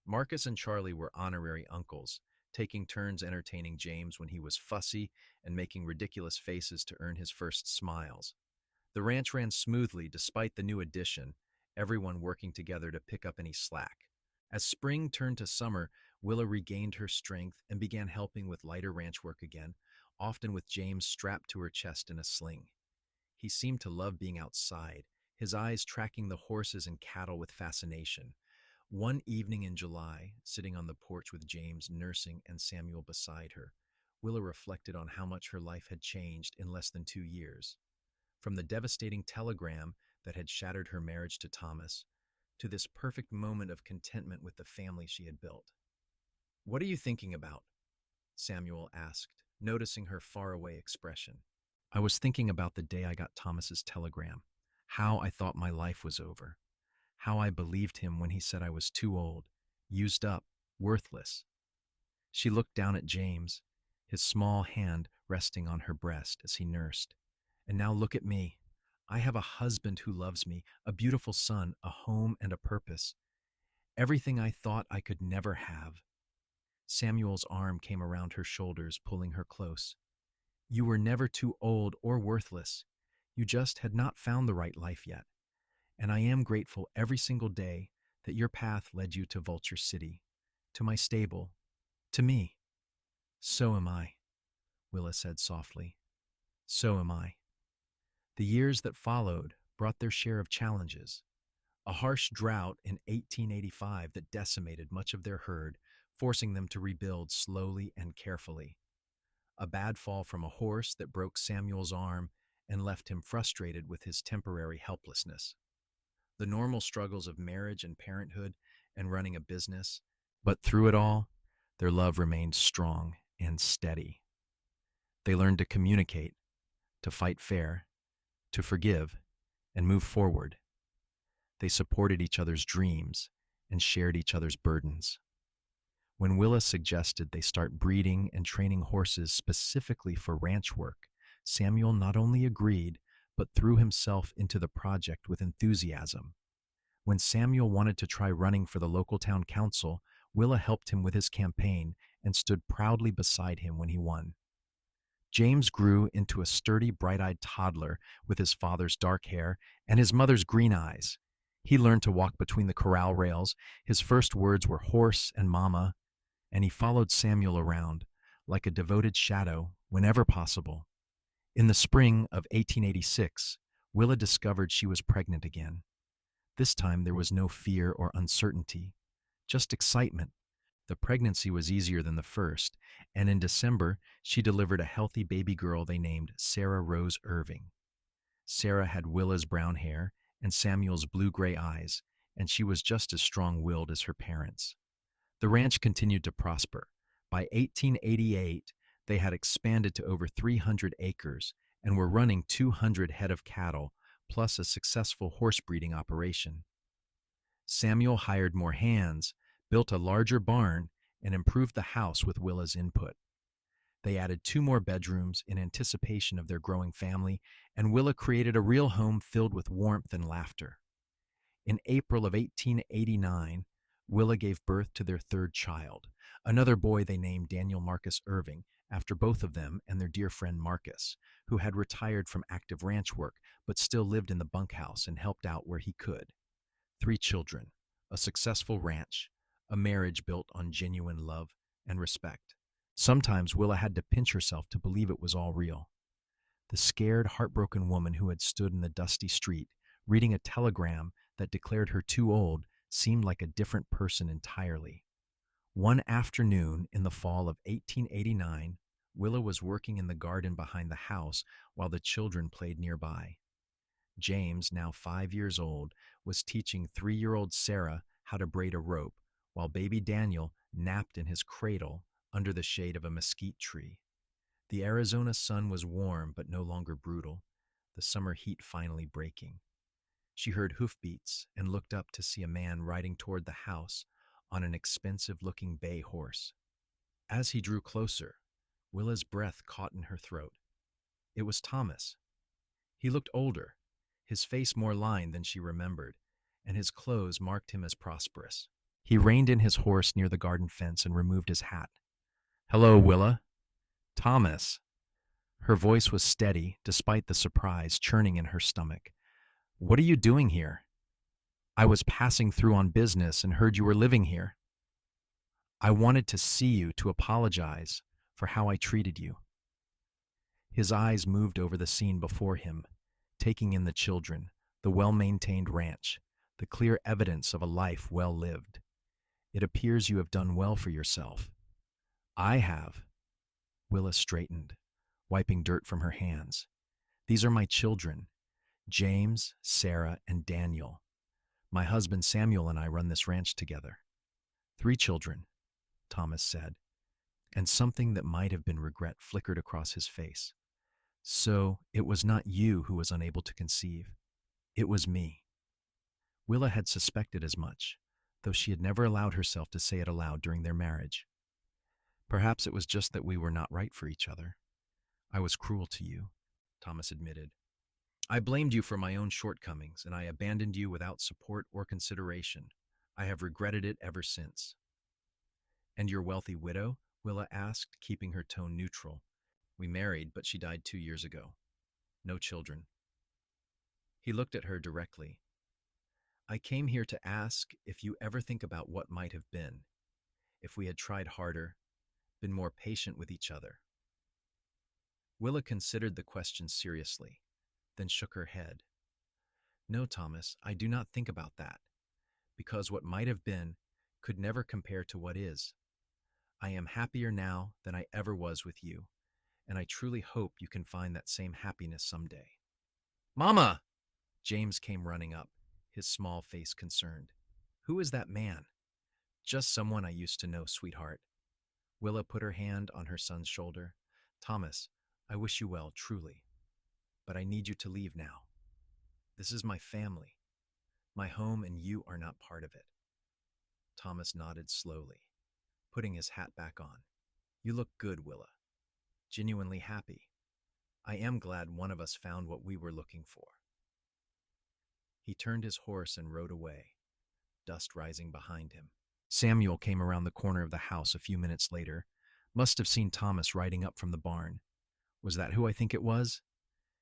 Speaker 1: Marcus and Charlie were honorary uncles, taking turns entertaining James when he was fussy and making ridiculous faces to earn his first smiles. The ranch ran smoothly despite the new addition, everyone working together to pick up any slack. As spring turned to summer, Willa regained her strength and began helping with lighter ranch work again, often with James strapped to her chest in a sling. He seemed to love being outside, his eyes tracking the horses and cattle with fascination. One evening in July, sitting on the porch with James nursing and Samuel beside her, Willa reflected on how much her life had changed in less than 2 years. From the devastating telegram that had shattered her marriage to Thomas, to this perfect moment of contentment with the family she had built. "What are you thinking about?" Samuel asked, noticing her faraway expression. "I was thinking about the day I got Thomas's telegram, how I thought my life was over, how I believed him when he said I was too old, used up, worthless." She looked down at James, his small hand resting on her breast as he nursed. "And now look at me. I have a husband who loves me, a beautiful son, a home, and a purpose. Everything I thought I could never have." Samuel's arm came around her shoulders, pulling her close. "You were never too old or worthless. You just had not found the right life yet. And I am grateful every single day that your path led you to Vulture City, to my stable, to me." "So am I," Willa said softly. "So am I." The years that followed brought their share of challenges. A harsh drought in 1885 that decimated much of their herd, forcing them to rebuild slowly and carefully. A bad fall from a horse that broke Samuel's arm and left him frustrated with his temporary helplessness. The normal struggles of marriage and parenthood and running a business, but through it all, their love remained strong and steady. They learned to communicate, to fight fair, to forgive, and move forward. They supported each other's dreams and shared each other's burdens. When Willa suggested they start breeding and training horses specifically for ranch work, Samuel not only agreed, but threw himself into the project with enthusiasm. When Samuel wanted to try running for the local town council, Willa helped him with his campaign and stood proudly beside him when he won. James grew into a sturdy, bright-eyed toddler with his father's dark hair and his mother's green eyes. He learned to walk between the corral rails. His first words were horse and mama, and he followed Samuel around like a devoted shadow whenever possible. In the spring of 1886, Willa discovered she was pregnant again. This time there was no fear or uncertainty, just excitement. The pregnancy was easier than the first, and in December, she delivered a healthy baby girl they named Sarah Rose Irving. Sarah had Willa's brown hair and Samuel's blue-gray eyes, and she was just as strong-willed as her parents. The ranch continued to prosper. By 1888, they had expanded to over 300 acres and were running 200 head of cattle, plus a successful horse breeding operation. Samuel hired more hands, built a larger barn, and improved the house with Willa's input. They added 2 more bedrooms in anticipation of their growing family, and Willa created a real home filled with warmth and laughter. In April of 1889, Willa gave birth to their 3rd child, another boy they named Daniel Marcus Irving, after both of them and their dear friend Marcus, who had retired from active ranch work but still lived in the bunkhouse and helped out where he could. 3 children, a successful ranch, a marriage built on genuine love and respect. Sometimes Willa had to pinch herself to believe it was all real. The scared, heartbroken woman who had stood in the dusty street, reading a telegram that declared her too old, seemed like a different person entirely. One afternoon in the fall of 1889, Willa was working in the garden behind the house while the children played nearby. James, now 5 years old, was teaching 3-year-old Sarah how to braid a rope, while baby Daniel napped in his cradle under the shade of a mesquite tree. The Arizona sun was warm but no longer brutal, the summer heat finally breaking. She heard hoofbeats and looked up to see a man riding toward the house on an expensive-looking bay horse. As he drew closer, Willa's breath caught in her throat. It was Thomas. He looked older, his face more lined than she remembered, and his clothes marked him as prosperous. He reined in his horse near the garden fence and removed his hat. "Hello, Willa." "Thomas." Her voice was steady, despite the surprise churning in her stomach. "What are you doing here?" "I was passing through on business and heard you were living here." "I wanted to see you to apologize for how I treated you." His eyes moved over the scene before him, taking in the children, the well-maintained ranch, the clear evidence of a life well lived. It appears you have done well for yourself. I have. Willa straightened, wiping dirt from her hands. These are my children, James, Sarah, and Daniel. My husband Samuel and I run this ranch together. 3 children, Thomas said, and something that might have been regret flickered across his face. So it was not you who was unable to conceive. It was me. Willa had suspected as much, though she had never allowed herself to say it aloud during their marriage. Perhaps it was just that we were not right for each other. I was cruel to you, Thomas admitted. I blamed you for my own shortcomings, and I abandoned you without support or consideration. I have regretted it ever since. And your wealthy widow? Willa asked, keeping her tone neutral. We married, but she died 2 years ago. No children. He looked at her directly. I came here to ask if you ever think about what might have been, if we had tried harder, been more patient with each other. Willa considered the question seriously, then shook her head. No, Thomas, I do not think about that, because what might have been could never compare to what is. I am happier now than I ever was with you, and I truly hope you can find that same happiness someday. Mama! James came running up, his small face concerned. Who is that man? Just someone I used to know, sweetheart. Willa put her hand on her son's shoulder. Thomas, I wish you well, truly. But I need you to leave now. This is my family, my home, and you are not part of it. Thomas nodded slowly, putting his hat back on. You look good, Willa. Genuinely happy. I am glad one of us found what we were looking for. He turned his horse and rode away, dust rising behind him. Samuel came around the corner of the house a few minutes later, must have seen Thomas riding up from the barn. Was that who I think it was?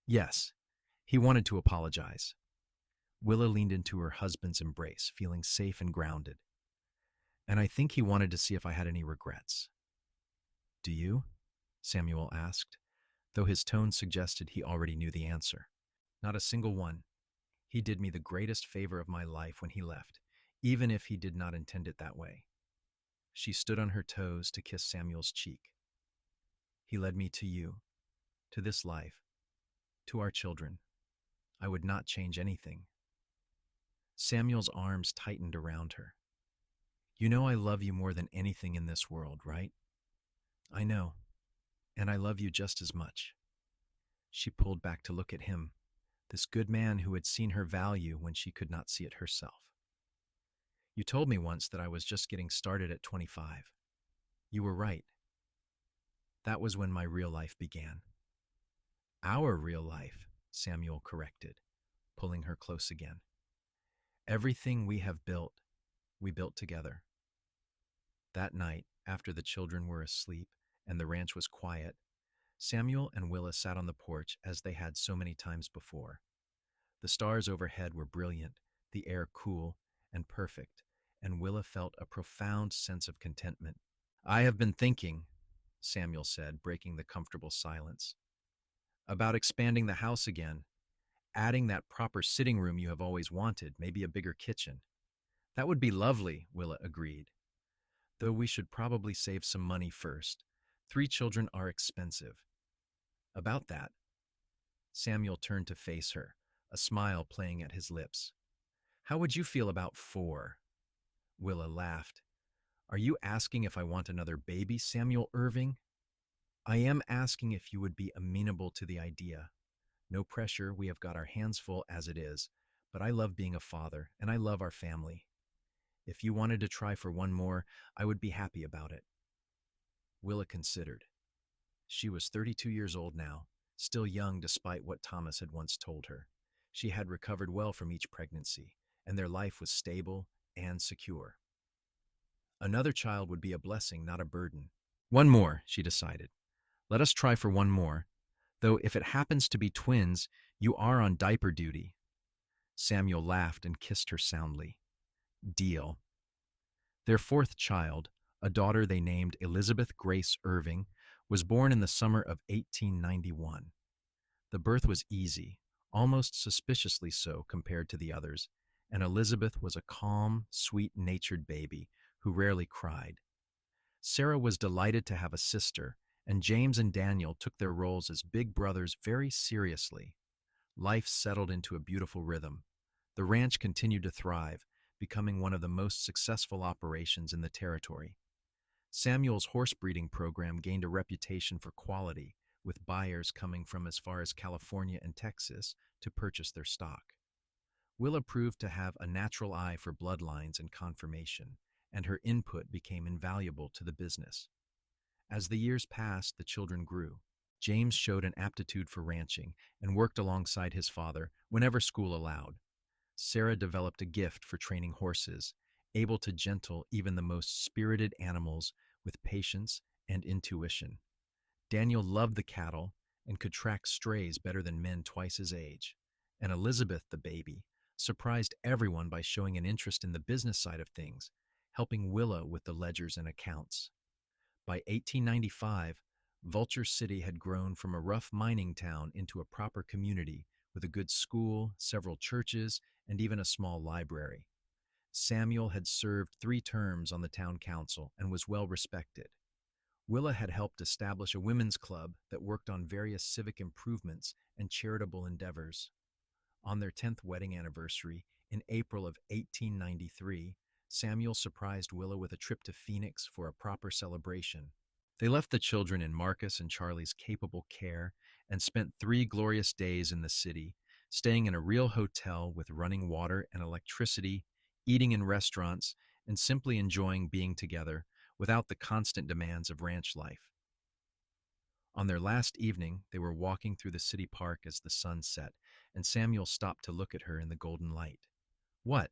Speaker 1: Yes. He wanted to apologize. Willa leaned into her husband's embrace, feeling safe and grounded. And I think he wanted to see if I had any regrets. Do you? Samuel asked, though his tone suggested he already knew the answer. Not a single one. He did me the greatest favor of my life when he left, even if he did not intend it that way. She stood on her toes to kiss Samuel's cheek. He led me to you, to this life, to our children. I would not change anything. Samuel's arms tightened around her. You know I love you more than anything in this world, right? I know, and I love you just as much. She pulled back to look at him, this good man who had seen her value when she could not see it herself. You told me once that I was just getting started at 25. You were right. That was when my real life began. Our real life, Samuel corrected, pulling her close again. Everything we have built, we built together. That night, after the children were asleep and the ranch was quiet, Samuel and Willa sat on the porch as they had so many times before. The stars overhead were brilliant, the air cool and perfect, and Willa felt a profound sense of contentment. I have been thinking, Samuel said, breaking the comfortable silence, about expanding the house again, adding that proper sitting room you have always wanted, maybe a bigger kitchen. That would be lovely, Willa agreed, though we should probably save some money first. 3 children are expensive. About that, Samuel turned to face her, a smile playing at his lips. How would you feel about 4? Willa laughed. Are you asking if I want another baby, Samuel Irving? I am asking if you would be amenable to the idea. No pressure, we have got our hands full as it is, but I love being a father, and I love our family. If you wanted to try for one more, I would be happy about it. Willa considered. She was 32 years old now, still young despite what Thomas had once told her. She had recovered well from each pregnancy, and their life was stable and secure. Another child would be a blessing, not a burden. One more, she decided. Let us try for one more, though if it happens to be twins, you are on diaper duty. Samuel laughed and kissed her soundly. Deal. Their 4th child, a daughter they named Elizabeth Grace Irving, was born in the summer of 1891. The birth was easy, almost suspiciously so compared to the others, and Elizabeth was a calm, sweet-natured baby who rarely cried. Sarah was delighted to have a sister, and James and Daniel took their roles as big brothers very seriously. Life settled into a beautiful rhythm. The ranch continued to thrive, becoming one of the most successful operations in the territory. Samuel's horse breeding program gained a reputation for quality, with buyers coming from as far as California and Texas to purchase their stock. Willa proved to have a natural eye for bloodlines and conformation, and her input became invaluable to the business. As the years passed, the children grew. James showed an aptitude for ranching and worked alongside his father whenever school allowed. Sarah developed a gift for training horses, able to gentle even the most spirited animals with patience and intuition. Daniel loved the cattle and could track strays better than men twice his age. And Elizabeth, the baby, surprised everyone by showing an interest in the business side of things, helping Willa with the ledgers and accounts. By 1895, Vulture City had grown from a rough mining town into a proper community with a good school, several churches, and even a small library. Samuel had served 3 terms on the town council and was well respected. Willa had helped establish a women's club that worked on various civic improvements and charitable endeavors. On their 10th wedding anniversary, in April of 1893, Samuel surprised Willa with a trip to Phoenix for a proper celebration. They left the children in Marcus and Charlie's capable care and spent 3 glorious days in the city, staying in a real hotel with running water and electricity, eating in restaurants, and simply enjoying being together without the constant demands of ranch life. On their last evening, they were walking through the city park as the sun set, and Samuel stopped to look at her in the golden light. "What?"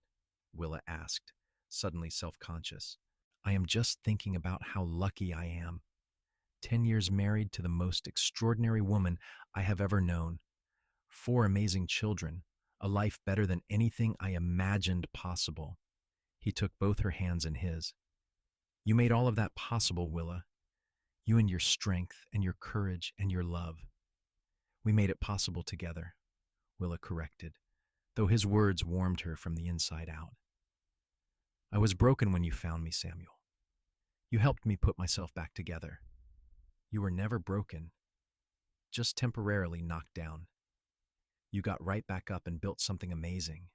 Speaker 1: Willa asked, suddenly self-conscious. "I am just thinking about how lucky I am. 10 years married to the most extraordinary woman I have ever known. 4 amazing children, a life better than anything I imagined possible." He took both her hands in his. "You made all of that possible, Willa. You and your strength and your courage and your love. We made it possible together," Willa corrected, though his words warmed her from the inside out. "I was broken when you found me, Samuel. You helped me put myself back together. You were never broken, just temporarily knocked down. You got right back up and built something amazing."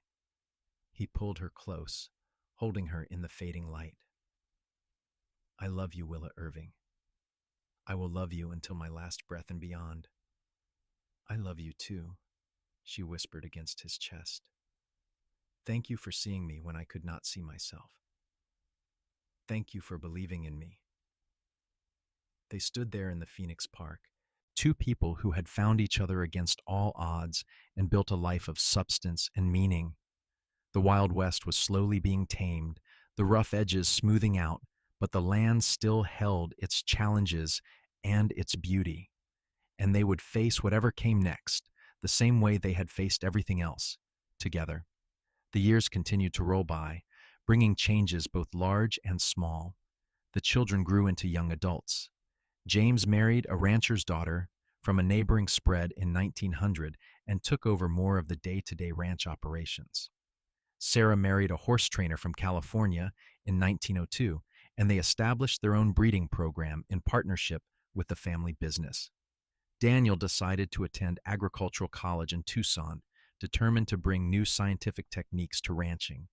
Speaker 1: He pulled her close, holding her in the fading light. "I love you, Willa Irving. I will love you until my last breath and beyond." "I love you too," she whispered against his chest. "Thank you for seeing me when I could not see myself. Thank you for believing in me." They stood there in the Phoenix Park, 2 people who had found each other against all odds and built a life of substance and meaning. The Wild West was slowly being tamed, the rough edges smoothing out, but the land still held its challenges and its beauty. And they would face whatever came next, the same way they had faced everything else, together. The years continued to roll by, bringing changes both large and small. The children grew into young adults. James married a rancher's daughter from a neighboring spread in 1900 and took over more of the day-to-day ranch operations. Sarah married a horse trainer from California in 1902, and they established their own breeding program in partnership with the family business. Daniel decided to attend agricultural college in Tucson, determined to bring new scientific techniques to ranching.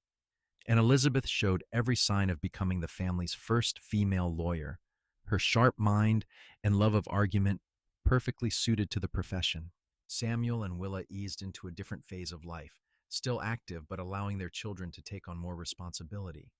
Speaker 1: And Elizabeth showed every sign of becoming the family's first female lawyer, her sharp mind and love of argument perfectly suited to the profession. Samuel and Willa eased into a different phase of life, still active but allowing their children to take on more responsibility.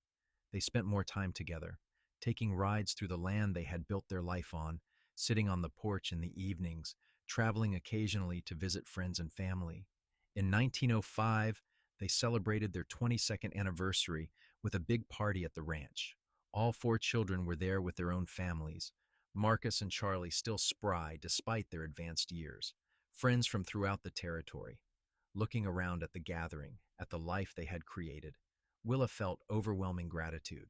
Speaker 1: They spent more time together, taking rides through the land they had built their life on, sitting on the porch in the evenings, traveling occasionally to visit friends and family. In 1905, they celebrated their 22nd anniversary with a big party at the ranch. All 4 children were there with their own families, Marcus and Charlie still spry despite their advanced years, friends from throughout the territory. Looking around at the gathering, at the life they had created, Willa felt overwhelming gratitude.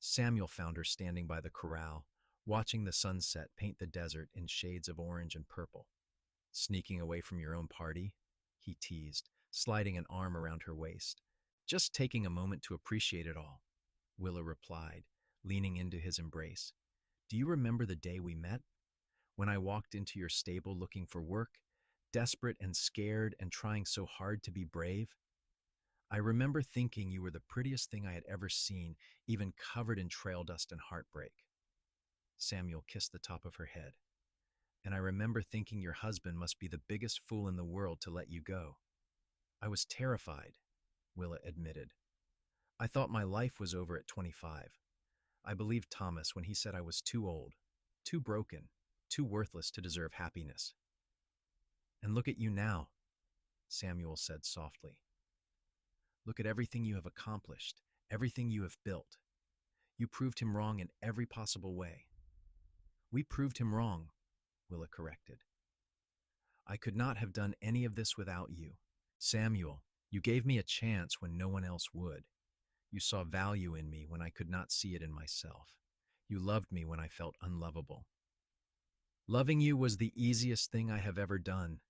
Speaker 1: Samuel found her standing by the corral, watching the sunset paint the desert in shades of orange and purple. "Sneaking away from your own party?" he teased, sliding an arm around her waist. Just taking a moment to appreciate it all, Willa replied, leaning into his embrace. Do you remember the day we met? When I walked into your stable looking for work, desperate and scared and trying so hard to be brave? I remember thinking you were the prettiest thing I had ever seen, even covered in trail dust and heartbreak. Samuel kissed the top of her head. And I remember thinking your husband must be the biggest fool in the world to let you go. I was terrified, Willa admitted. I thought my life was over at 25. I believed Thomas when he said I was too old, too broken, too worthless to deserve happiness. And look at you now, Samuel said softly. Look at everything you have accomplished, everything you have built. You proved him wrong in every possible way. We proved him wrong, Willa corrected. I could not have done any of this without you. Samuel, you gave me a chance when no one else would. You saw value in me when I could not see it in myself. You loved me when I felt unlovable. Loving you was the easiest thing I have ever done,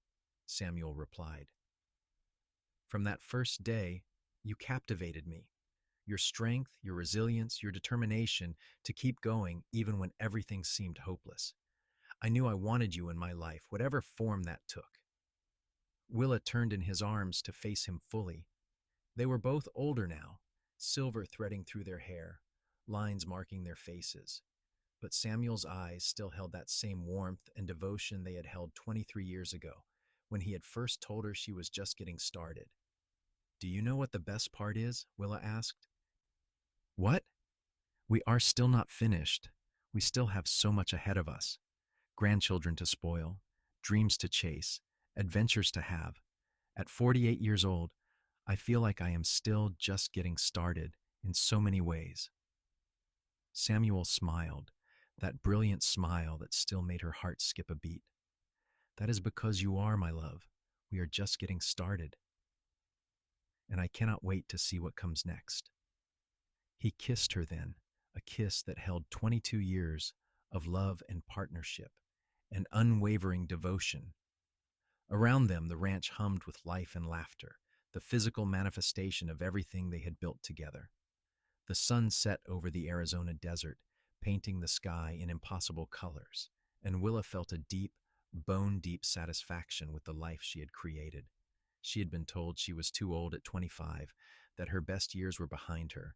Speaker 1: Samuel replied. From that first day, you captivated me. Your strength, your resilience, your determination to keep going even when everything seemed hopeless. I knew I wanted you in my life, whatever form that took. Willa turned in his arms to face him fully. They were both older now, silver threading through their hair, lines marking their faces. But Samuel's eyes still held that same warmth and devotion they had held 23 years ago, when he had first told her she was just getting started. Do you know what the best part is? Willa asked. What? We are still not finished. We still have so much ahead of us. Grandchildren to spoil, dreams to chase, adventures to have. At 48 years old, I feel like I am still just getting started in so many ways. Samuel smiled, that brilliant smile that still made her heart skip a beat. That is because you are, my love. We are just getting started. And I cannot wait to see what comes next. He kissed her then, a kiss that held 22 years of love and partnership and unwavering devotion. Around them, the ranch hummed with life and laughter, the physical manifestation of everything they had built together. The sun set over the Arizona desert, painting the sky in impossible colors, and Willa felt a deep, bone-deep satisfaction with the life she had created. She had been told she was too old at 25, that her best years were behind her,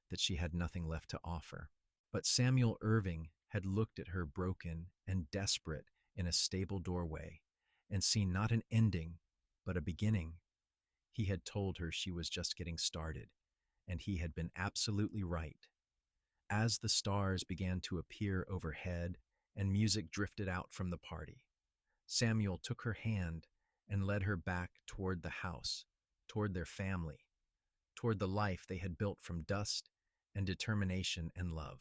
Speaker 1: that she had nothing left to offer. But Samuel Irving had looked at her broken and desperate in a stable doorway and seen not an ending, but a beginning. He had told her she was just getting started, and he had been absolutely right. As the stars began to appear overhead and music drifted out from the party, Samuel took her hand and led her back toward the house, toward their family, toward the life they had built from dust and determination and love.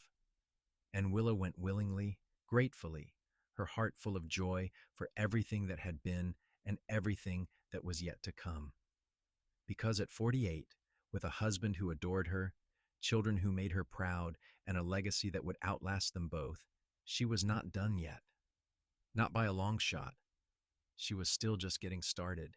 Speaker 1: And Willa went willingly, gratefully, her heart full of joy for everything that had been and everything that was yet to come. Because at 48, with a husband who adored her, children who made her proud, and a legacy that would outlast them both, she was not done yet. Not by a long shot. She was still just getting started.